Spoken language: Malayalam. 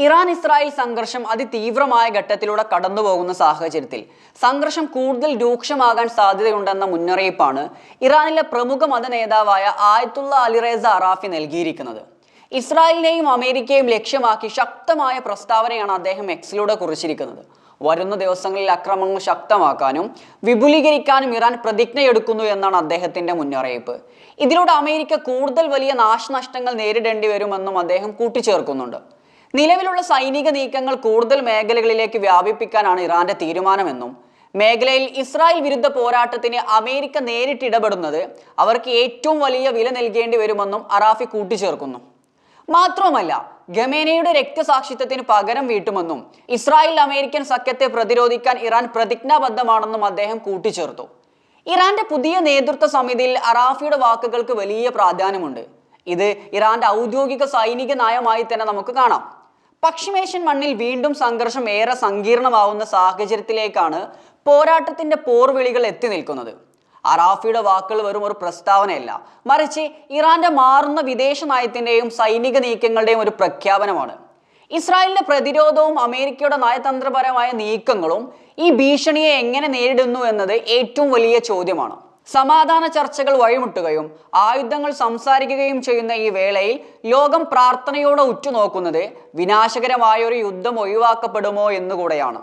ഇറാൻ ഇസ്രായേൽ സംഘർഷം അതിതീവ്രമായ ഘട്ടത്തിലൂടെ കടന്നുപോകുന്ന സാഹചര്യത്തിൽ സംഘർഷം കൂടുതൽ രൂക്ഷമാകാൻ സാധ്യതയുണ്ടെന്ന മുന്നറിയിപ്പാണ് ഇറാനിലെ പ്രമുഖ മത നേതാവായ ആയത്തുള്ള അലിറേസ അറാഫി നൽകിയിരിക്കുന്നത്. ഇസ്രായേലിനെയും അമേരിക്കയും ലക്ഷ്യമാക്കി ശക്തമായ പ്രസ്താവനയാണ് അദ്ദേഹം എക്സിലൂടെ കുറിച്ചിരിക്കുന്നത്. വരുന്ന ദിവസങ്ങളിൽ അക്രമങ്ങൾ ശക്തമാക്കാനും വിപുലീകരിക്കാനും ഇറാൻ പ്രതിജ്ഞയെടുക്കുന്നു എന്നാണ് അദ്ദേഹത്തിന്റെ മുന്നറിയിപ്പ്. ഇതിലൂടെ അമേരിക്ക കൂടുതൽ വലിയ നാശനഷ്ടങ്ങൾ നേരിടേണ്ടി വരുമെന്നും അദ്ദേഹം കൂട്ടിച്ചേർക്കുന്നുണ്ട്. നിലവിലുള്ള സൈനിക നീക്കങ്ങൾ കൂടുതൽ മേഖലകളിലേക്ക് വ്യാപിപ്പിക്കാനാണ് ഇറാന്റെ തീരുമാനമെന്നും മേഖലയിൽ ഇസ്രായേൽ വിരുദ്ധ പോരാട്ടത്തിന് അമേരിക്ക നേരിട്ട് ഇടപെടുന്നത് അവർക്ക് ഏറ്റവും വലിയ വില നൽകേണ്ടി വരുമെന്നും അറാഫി കൂട്ടിച്ചേർക്കുന്നു. മാത്രവുമല്ല, ഖമേനിയുടെ രക്തസാക്ഷിത്വത്തിന് പകരം വീട്ടുമെന്നും ഇസ്രായേൽ അമേരിക്കൻ സഖ്യത്തെ പ്രതിരോധിക്കാൻ ഇറാൻ പ്രതിജ്ഞാബദ്ധമാണെന്നും അദ്ദേഹം കൂട്ടിച്ചേർത്തു. ഇറാന്റെ പുതിയ നേതൃത്വ സമിതിയിൽ അറാഫിയുടെ വാക്കുകൾക്ക് വലിയ പ്രാധാന്യമുണ്ട്. ഇത് ഇറാന്റെ ഔദ്യോഗിക സൈനിക നയമായി തന്നെ നമുക്ക് കാണാം. പശ്ചിമേഷ്യൻ മണ്ണിൽ വീണ്ടും സംഘർഷം ഏറെ സങ്കീർണമാവുന്ന സാഹചര്യത്തിലേക്കാണ് പോരാട്ടത്തിന്റെ പോർവിളികൾ എത്തി നിൽക്കുന്നത്. അറാഫിയുടെ വാക്കുകൾ വെറും ഒരു പ്രസ്താവനയല്ല, മറിച്ച് ഇറാന്റെ മാറുന്ന വിദേശ നയത്തിന്റെയും സൈനിക നീക്കങ്ങളുടെയും ഒരു പ്രഖ്യാപനമാണ്. ഇസ്രായേലിന്റെ പ്രതിരോധവും അമേരിക്കയുടെ നയതന്ത്രപരമായ നീക്കങ്ങളും ഈ ഭീഷണിയെ എങ്ങനെ നേരിടുന്നു എന്നത് ഏറ്റവും വലിയ ചോദ്യമാണ്. സമാധാന ചർച്ചകൾ വഴിമുട്ടുകയും ആയുധങ്ങൾ സംസാരിക്കുകയും ചെയ്യുന്ന ഈ വേളയിൽ ലോകം പ്രാർത്ഥനയോടെ ഉറ്റുനോക്കുന്നത് വിനാശകരമായ ഒരു യുദ്ധം ഒഴിവാക്കപ്പെടുമോ എന്നുകൂടെയാണ്.